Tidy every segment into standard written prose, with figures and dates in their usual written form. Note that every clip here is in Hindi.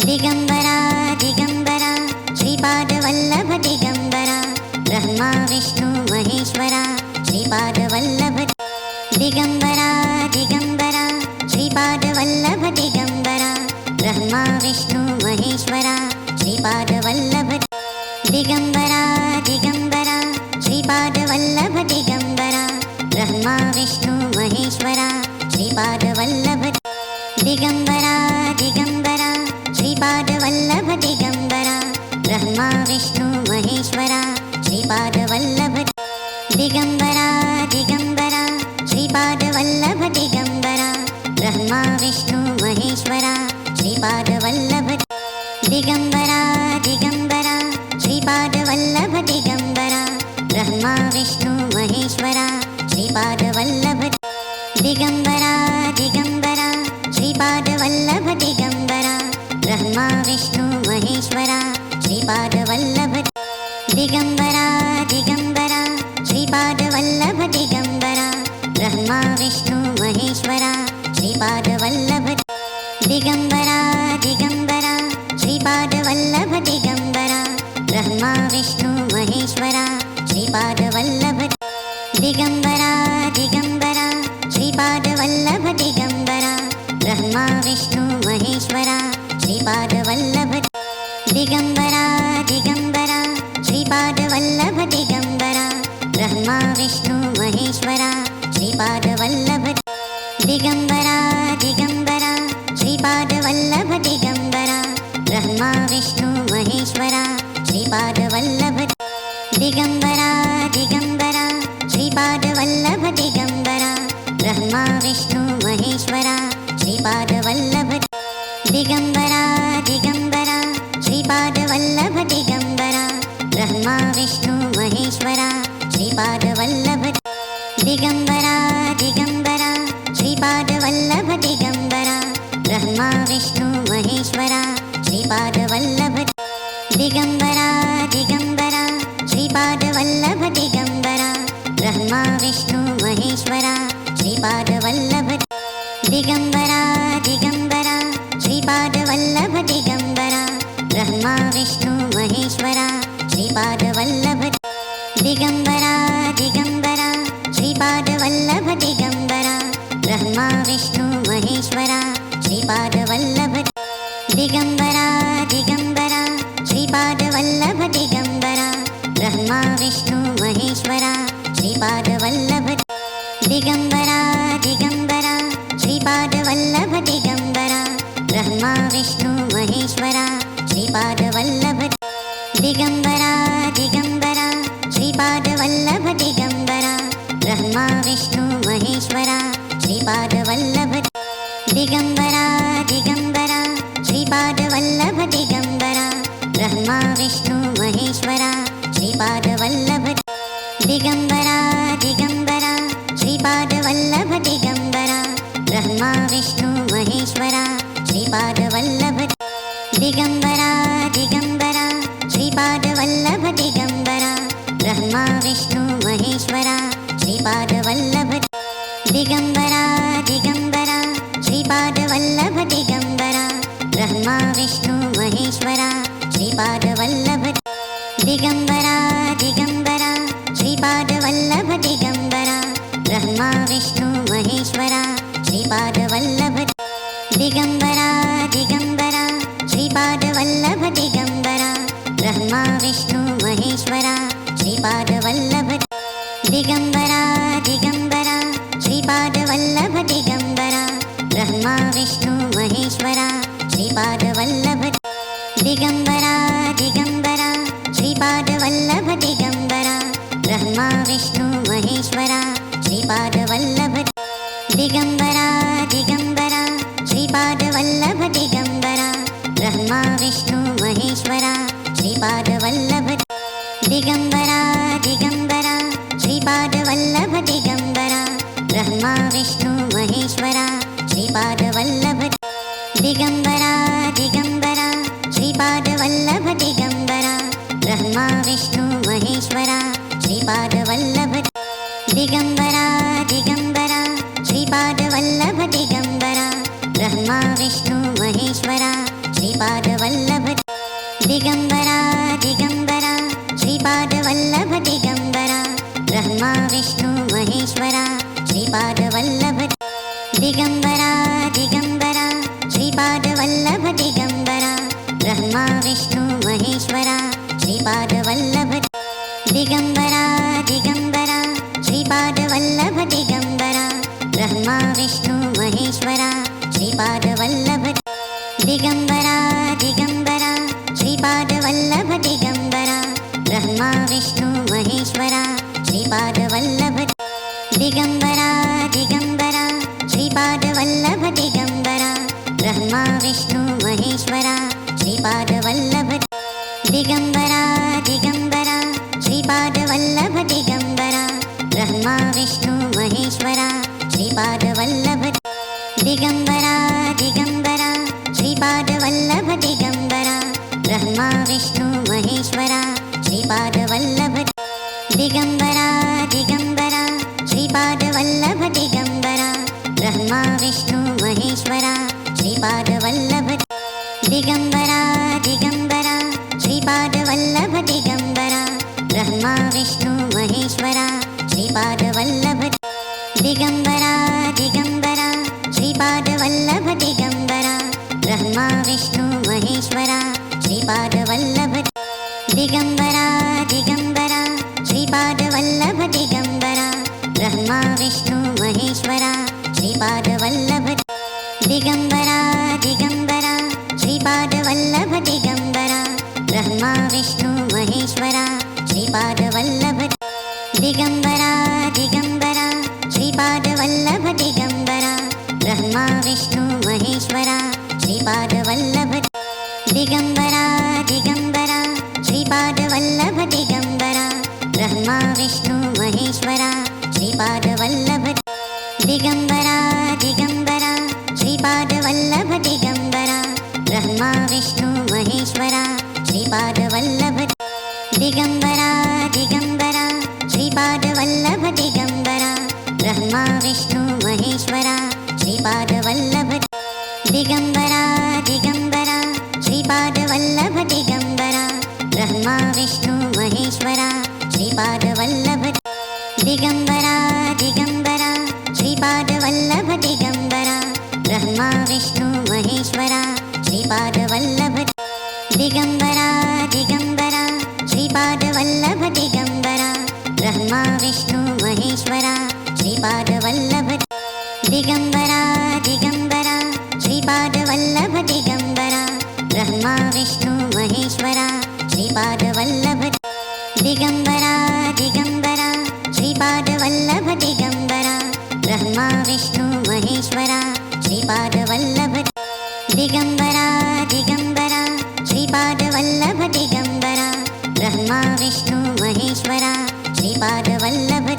दिगंबरा दिगंबरा श्रीपाद वल्लभ दिगंबरा ब्रह्मा विष्णु महेश्वरा श्रीपाद वल्लभ दिगंबरा दिगंबरा श्रीपाद वल्लभ दिगंबरा ब्रह्मा विष्णु महेश्वरा श्रीपाद वल्लभ दिगंबरा दिगंबरा श्रीपाद वल्लभ दिगंबरा ब्रह्मा विष्णु महेश्वरा श्रीपाद वल्लभ दिगंबरा दिगंबरा श्रीपाद वल्लभ दिगंबरा ब्रह्मा विष्णु महेश्वरा श्रीपाद वल्लभ दिगंबरा दिगंबरा श्रीपाद वल्लभ दिगंबरा ब्रह्मा विष्णु महेश्वरा श्रीपाद वल्लभ दिगंबरा दिगंबरा श्रीपाद वल्लभ दिगंबरा ब्रह्मा विष्णु महेश्वरा श्रीपाद वल्लभ दिगंबरा दिगंबरा श्रीपाद वल्लभ दिगंबरा ब्रह्मा विष्णु महेश्वरा श्रीपाद वल्लभ दिगंबरा दिगंबरा श्रीपाद वल्लभ दिगंबरा ब्रह्मा विष्णु महेश्वरा श्रीपाद वल्लभ दिगंबरा दिगंबरा श्रीपाद वल्लभ दिगंबरा ब्रह्मा विष्णु महेश्वरा श्रीपाद वल्लभ दिगंबरा दिगंबरा श्रीपाद वल्लभ दिगंबरा ब्रह्मा विष्णु महेश्वरा श्रीपाद वल्लभ दिगंबरा दिगंबरा श्रीपाद वल्लभ दिगंबरा ब्रह्मा विष्णु महेश्वरा श्रीपाद वल्लभ दिगंबरा दिगंबरा श्रीपाद वल्लभ दिगंबरा ब्रह्मा विष्णु महेश्वरा श्रीपाद वल्लभ दिगंबरा दिगंबरा श्रीपाद वल्लभ दिगंबरा ब्रह्मा विष्णु महेश्वरा श्रीपाद वल्लभ दिगंबरा दिगंबरा श्रीपाद वल्लभ दिगंबरा ब्रह्मा विष्णु महेश्वरा श्रीपाद वल्लभ दिगंबरा दिगंबरा श्रीपाद वल्लभ दिगंबरा ब्रह्मा विष्णु महेश्वरा श्रीपाद वल्लभ दिगंबरा दिगंबरा श्रीपाद वल्लभ दिगंबरा ब्रह्मा विष्णु महेश्वरा श्रीपाद वल्लभ दिगंबरा दिगंबरा श्रीपाद वल्लभ दिगंबरा ब्रह्मा विष्णु महेश्वरा श्रीपाद वल्लभ दिगंबरा दिगंबरा श्रीपाद वल्लभ दिगंबरा ब्रह्मा विष्णु महेश्वरा श्रीपाद वल्लभ दिगंबरा दिगंबरा श्रीपाद वल्लभ दिगंबरा ब्रह्मा विष्णु महेश्वरा श्रीपाद वल्लभ दिगंबरा दिगंबरा श्रीपाद वल्लभ दिगंबरा ब्रह्मा विष्णु महेश्वरा श्रीपाद वल्लभ दिगंबरा दिगंबरा श्रीपाद वल्लभ दिगंबरा ब्रह्मा विष्णु महेश्वरा श्रीपाद वल्लभ दिगंबरा दिगंबरा श्रीपाद वल्लभ दिगंबरा ब्रह्मा विष्णु महेश्वरा श्रीपाद वल्लभ दिगंबरा दिगंबरा श्रीपाद वल्लभ दिगंबरा ब्रह्मा विष्णु महेश्वरा श्रीपाद वल्लभ दिगंबरा दिगंबरा श्रीपाद वल्लभ दिगंबरा ब्रह्मा विष्णु महेश्वरा श्रीपाद वल्लभ दिगंबरा दिगंबरा श्रीपाद वल्लभ दिगंबरा ब्रह्मा विष्णु महेश्वरा श्रीपाद वल्लभ दिगंबरा दिगंबरा श्रीपाद वल्लभ दिगंबरा ब्रह्मा विष्णु महेश्वरा श्रीपाद वल्लभ दिगंबरा दिगंबरा श्रीपाद वल्लभ दिगंबरा ब्रह्मा विष्णु महेश्वरा श्रीपाद वल्लभ दिगंबरा दिगंबरा श्रीपाद वल्लभ दिगंबरा ब्रह्मा विष्णु महेश्वरा श्रीपाद वल्लभ दिगंबरा दिगंबरा श्रीपाद वल्लभ दिगंबरा ब्रह्मा विष्णु महेश्वरा श्रीपाद वल्लभ दिगंबरा दिगंबरा श्रीपाद वल्लभ दिगंबरा ब्रह्मा विष्णु महेश्वरा श्रीपाद वल्लभ दिगंबरा दिगंबरा श्रीपाद वल्लभ दिगंबरा ब्रह्मा विष्णु महेश्वरा श्रीपाद वल्लभ दिगंबरा दिगंबरा श्रीपाद वल्लभ दिगंबरा ब्रह्मा विष्णु महेश्वरा श्रीपाद वल्लभ दिगंबरा दिगंबरा श्रीपाद वल्लभ दिगंबरा ब्रह्मा विष्णु महेश्वरा श्री श्रीपादवल्लभ दिगंबरा दिगंबरा श्रीपादवल्लभ दिगंबरा ब्रह्मा विष्णु महेश्वरा श्रीपादवल्लभ दिगंबरा दिगंबरा श्रीपादवल्लभ दिगंबरा ब्रह्मा विष्णु महेश्वरा श्रीपादवल्लभ दिगंबरा दिगंबरा श्रीपादवल्लभ दिगंबरा ब्रह्मा विष्णु महेश्वरा श्रीपादवल्लभ दिगंबरा दिगंबरा श्रीपादवल्लभ दिगंबरा ब्रह्मा विष्णु महेश्वरा श्रीपादवल्लभ दिगंबरा दिगंबरा श्रीपादवल्लभ दिगंबरा ब्रह्मा विष्णु महेश्वरा श्रीपादवल्लभ दिगंबरा दिगंबरा श्रीपादवल्लभ दिगंबरा ब्रह्मा विष्णु महेश्वरा श्रीपादवल्लभ दिगंबरा दिगंबरा श्रीपादवल्लभ दिगंबरा ब्रह्मा विष्णु महेश्वरा श्रीपादवल्लभ दिगंबरा दिगंबरा श्रीपादवल्लभ दिगंबरा ब्रह्मा विष्णु महेश्वरा श्रीपादवल्लभ दिगंबरा दिगंबरा श्रीपादवल्लभ दिगंबरा ब्रह्मा विष्णु महेश्वरा श्रीपादवल्लभ दिगंबरा दिगंबरा श्रीपादवल्लभ दिगंबरा ब्रह्मा विष्णु महेश्वरा श्रीपादवल्लभ दिगंबरा दिगंबरा श्रीपादवल्लभ दिगंबरा ब्रह्मा विष्णु महेश्वरा श्रीपादवल्लभ दिगंबरा दिगंबरा श्रीपादवल्लभ दिगंबरा ब्रह्मा विष्णु महेश्वरा श्रीपादवल्लभ दिगंबरा दिगंबरा श्रीपादवल्लभ दिगंबरा ब्रह्मा विष्णु महेश्वरा श्रीपादवल्लभ दिगंबरा दिगंबरा श्रीपादवल्लभ दिगंबरा ब्रह्मा विष्णु महेश्वरा श्रीपादवल्लभ दिगंबरा दिगंबरा श्रीपादवल्लभ दिगंबरा ब्रह्मा विष्णु महेश्वरा श्रीपादवल्लभ दिगंबरा दिगंबरा श्रीपादवल्लभ दिगंबरा ब्रह्मा विष्णु महेश्वरा श्रीपादवल्लभ दिगंबरा दिगंबरा श्रीपादवल्लभ दिगंबरा ब्रह्मा विष्णु महेश्वरा श्रीपादवल्लभ दिगंबरा दिगंबरा श्रीपादवल्लभ दिगंबरा ब्रह्मा विष्णु महेश्वरा श्रीपादवल्लभ दिगंबरा दिगंबरा श्रीपादवल्लभ दिगंबरा ब्रह्मा विष्णु महेश्वरा श्रीपादवल्लभ दिगंबरा दिगंबरा श्रीपादवल्लभ दिगंबरा ब्रह्मा विष्णु महेश्वरा श्रीपादवल्लभ दिगंबरा दिगंबरा श्रीपादवल्लभ दिगंबरा ब्रह्मा विष्णु महेश्वरा श्रीपादवल्लभ दिगंबरा दिगंबरा श्रीपादवल्लभ दिगंबरा ब्रह्मा विष्णु महेश्वरा श्रीपादवल्लभ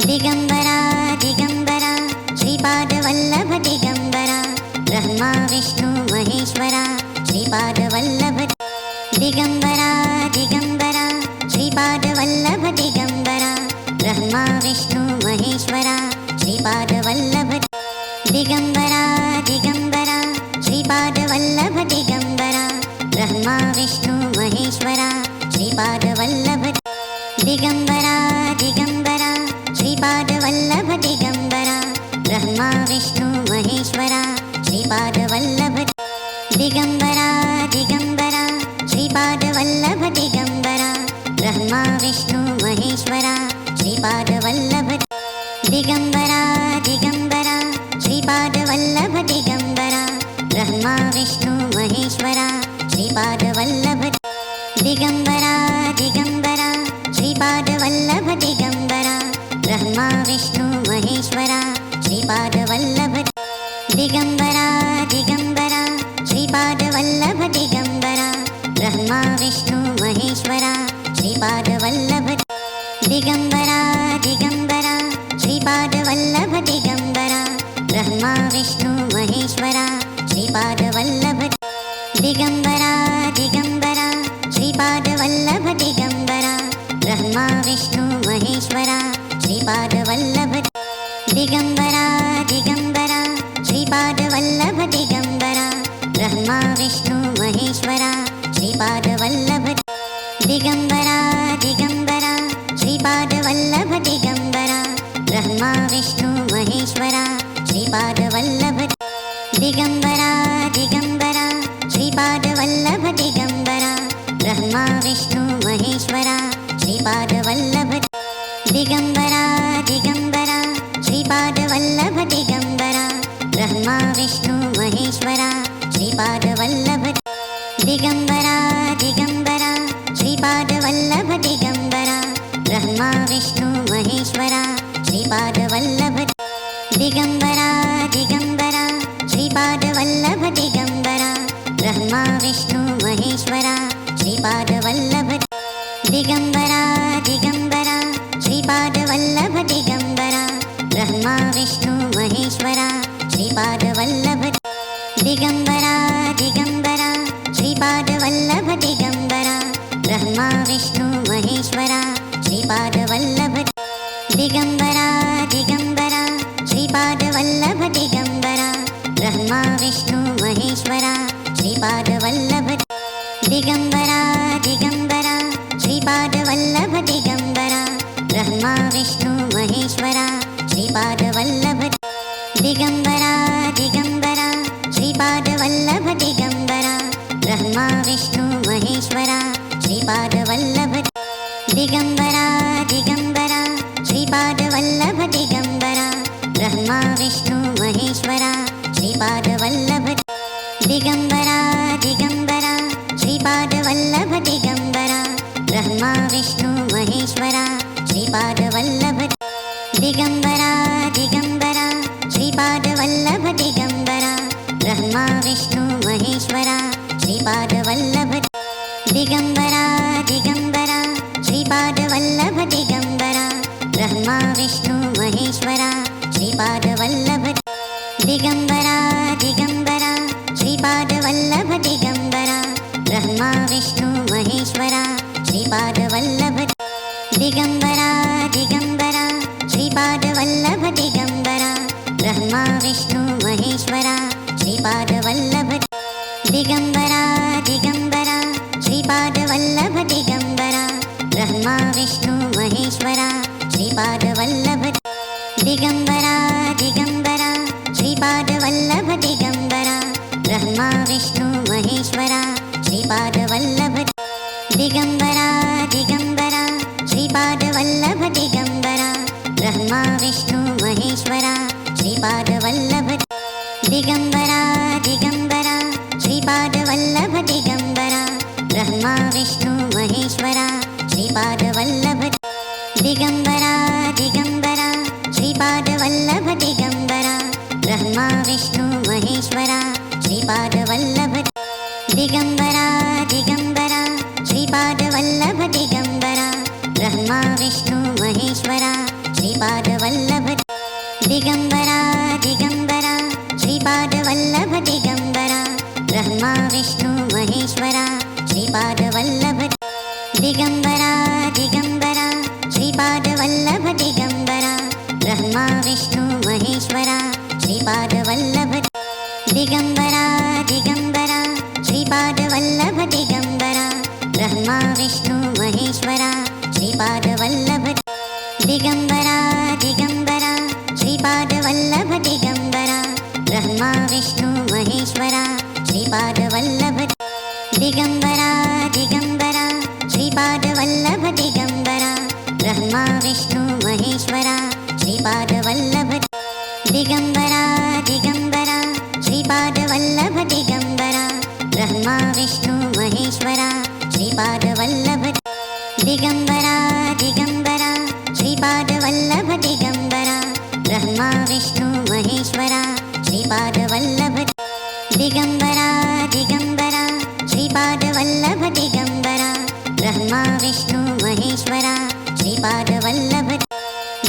दिगंबरा दिगंबरा श्रीपादवल्लभ दिगंबरा ब्रह्मा विष्णु महेश्वरा श्रीपादवल्लभ दिगंबरा दिगंबरा श्रीपादवल्लभ दिगंबरा ब्रह्मा विष्णु महेश्वरा श्रीपादवल्लभ दिगंबरा दिगंबरा श्रीपादवल्लभ दिगंबरा ब्रह्मा विष्णु महेश्वरा श्रीपादवल्लभ दिगंबरा दिगंबरा श्रीपादवल्लभ दिगंबरा ब्रह्मा विष्णु महेश्वरा श्रीपादवल्लभ दिगंबरा दिगंबरा श्रीपादवल्लभ दिगंबरा ब्रह्मा विष्णु महेश्वरा श्रीपादवल्लभ दिगंबरा दिगंबरा श्रीपादवल्लभ दिगंबरा ब्रह्मा विष्णु महेश्वरा श्रीपादवल्लभ दिगंबरा दिगंबरा श्रीपादवल्लभ दिगंबरा ब्रह्मा विष्णु महेश्वरा श्रीपादवल्लभ दिगंबरा दिगंबरा श्रीपादवल्लभ दिगंबरा ब्रह्मा विष्णु महेश्वरा श्रीपादवल्लभ दिगंबरा दिगंबरा श्रीपादवल्लभ दिगंबरा ब्रह्मा विष्णु महेश्वरा श्रीपादवल्लभ दिगंबरा दिगंबरा श्रीपादवल्लभ दिगंबरा ब्रह्मा विष्णु महेश्वरा श्रीपादवल्लभ दिगंबरा दिगंबरा श्रीपादवल्लभ दिगंबरा ब्रह्मा विष्णु महेश्वरा श्रीपादवल्लभ दिगंबरा दिगंबरा श्रीपादवल्लभ दिगंबरा ब्रह्मा विष्णु महेश्वरा श्रीपादवल्लभ दिगंबरा दिगंबरा श्रीपादवल्लभ दिगंबरा ब्रह्मा विष्णु महेश्वरा श्रीपादवल्लभ दिगंबरा दिगंबरा श्रीपादवल्लभ दिगंबरा ब्रह्मा विष्णु महेश्वरा श्रीपादवल्लभ दिगंबरा दिगंबरा श्रीपादवल्लभ दिगंबरा ब्रह्मा विष्णु महेश्वरा श्रीपादवल्लभ दिगंबरा दिगंबरा श्रीपादवल्लभ दिगंबरा ब्रह्मा विष्णु महेश्वरा श्रीपादवल्लभ दिगंबरा दिगंबरा श्रीपादवल्लभ दिगंबरा ब्रह्मा विष्णु महेश्वरा श्रीपादवल्लभ दिगंबरा दिगंबरा श्रीपादवल्लभ दिगंबरा ब्रह्मा विष्णु महेश्वरा श्रीपादवल्लभ दिगंबरा दिगंबरा श्रीपादवल्लभ दिगंबरा ब्रह्मा विष्णु महेश्वरा श्रीपादवल्लभ दिगंबरा दिगंबरा श्रीपादवल्लभ दिगंबरा ब्रह्मा विष्णु महेश्वरा श्रीपादवल्लभ दिगंबरा दिगंबरा श्रीपादवल्लभ दिगंबरा ब्रह्मा विष्णु महेश्वरा श्रीपादवल्लभ दिगंबरा दिगंबरा श्रीपादवल्लभ दिगंबरा ब्रह्मा विष्णु महेश्वरा श्रीपादवल्लभ दिगंबरा दिगंबरा श्रीपादवल्लभ दिगंबरा ब्रह्मा विष्णु महेश्वरा श्रीपादवल्लभ दिगंबरा दिगंबरा श्रीपादवल्लभ दिगंबरा ब्रह्मा विष्णु महेश्वरा श्रीपादवल्लभ दिगंबरा दिगंबरा श्रीपादवल्लभ दिगंबरा ब्रह्मा विष्णु महेश्वरा श्रीपादवल्लभ दिगंबरा दिगंबरा श्रीपादवल्लभ दिगंबरा ब्रह्मा विष्णु महेश्वरा श्रीपादवल्लभ दिगंबरा दिगंबरा श्रीपादवल्लभ दिगंबरा ब्रह्मा विष्णु महेश्वरा श्रीपादवल्लभ दिगंबरा दिगंबरा श्रीपादवल्लभ दिगंबरा ब्रह्मा विष्णु महेश्वरा श्रीपादवल्लभ दिगंबरा दिगंबरा श्रीपादवल्लभ दिगंबरा ब्रह्मा विष्णु महेश्वरा श्रीपादवल्लभ दिगंबरा दिगंबरा श्रीपादवल्लभ दिगंबरा ब्रह्मा विष्णु महेश्वरा श्रीपादवल्लभ दिगंबरा दिगंबरा श्रीपादवल्लभ दिगंबरा ब्रह्मा विष्णु महेश्वरा श्रीपादवल्लभ दिगंबरा दिगंबरा श्रीपादवल्लभ दिगंबरा ब्रह्मा विष्णु महेश्वरा श्रीपादवल्लभ दिगंबरा दिगंबरा श्रीपादवल्लभ दिगंबरा ब्रह्मा विष्णु महेश्वरा श्रीपादवल्लभ दिगंबरा दिगंबरा श्रीपादवल्लभ दिगंबरा ब्रह्मा विष्णु महेश्वरा श्रीपादवल्लभ दिगंबरा दिगंबरा श्रीपादवल्लभ दिगंबरा ब्रह्मा विष्णु महेश्वरा श्रीपादवल्लभ दिगंबरा दिगंबरा श्रीपादवल्लभ दिगंबरा ब्रह्मा विष्णु महेश्वरा श्रीपादवल्लभ दिगंबरा दिगंबरा श्रीपादवल्लभ दिगंबरा ब्रह्मा विष्णु महेश्वरा श्रीपादवल्लभ दिगंबरा दिगंबरा श्रीपादवल्लभ दिगंबरा ब्रह्मा विष्णु महेश्वरा श्रीपादवल्लभ दिगंबरा दिगंबरा श्रीपादवल्लभ दिगंबरा ब्रह्मा विष्णु महेश्वरा श्रीपादवल्लभ दिगंबरा दिगंबरा श्रीपादवल्लभ दिगंबरा ब्रह्मा विष्णु महेश्वरा श्रीपादवल्लभ दिगंबरा दिगंबरा श्रीपादवल्लभ दिगंबरा ब्रह्मा विष्णु महेश्वरा श्रीपादवल्लभ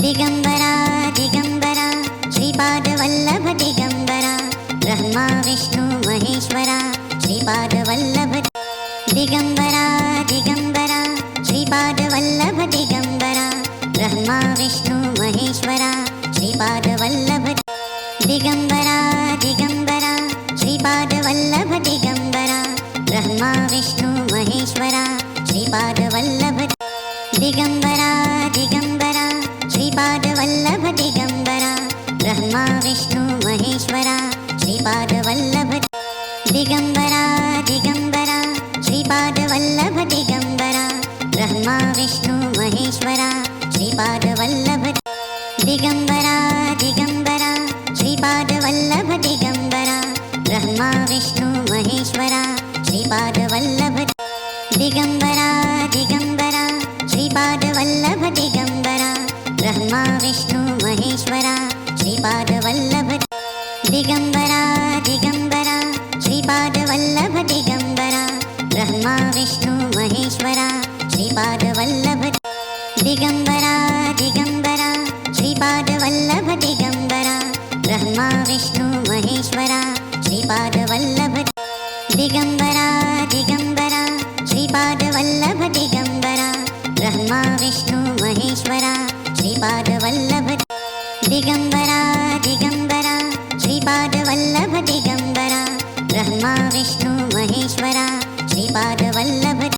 दिगंबरा दिगंबरा श्रीपादवल्लभ दिगंबरा ब्रह्मा विष्णु महेश्वरा श्रीपादवल्लभ दिगंबरा दिगंबरा श्रीपादवल्लभ दिगंबरा ब्रह्मा विष्णु महेश्वरा श्रीपादवल्लभ दिगंबरा दिगंबरा श्रीपादवल्लभ दिगंबरा ब्रह्मा विष्णु महेश्वरा श्रीपादवल्लभ दिगंबरा दिगंबरा श्रीपादवल्लभ दिगंबरा ब्रह्मा विष्णु महेश्वरा श्रीपादवल्लभ दिगंबरा दिगंबरा श्रीपादवल्लभ दिगंबरा ब्रह्मा विष्णु महेश्वरा श्रीपादवल्लभ दिगंबरा दिगंबरा श्रीपादवल्लभ दिगंबरा ब्रह्मा विष्णु महेश्वरा श्रीपादवल्लभ दिगंबरा दिगंबरा श्रीपादवल्लभ दिगंबरा ब्रह्मा विष्णु महेश्वरा श्रीपादवल्लभ दिगंबरा दिगंबरा श्रीपादवल्लभ दिगंबरा ब्रह्मा विष्णु महेश्वरा श्रीपादवल्लभ दिगंबरा दिगंबरा श्रीपादवल्लभ दिगंबरा ब्रह्मा विष्णु महेश्वरा श्रीपादवल्लभ दिगंबरा दिगंबरा श्रीपादवल्लभ दिगंबरा ब्रह्मा विष्णु महेश्वरा श्रीपादवल्लभ दिगंबरा दिगंबरा श्रीपादवल्लभ दिगंबरा ब्रह्मा विष्णु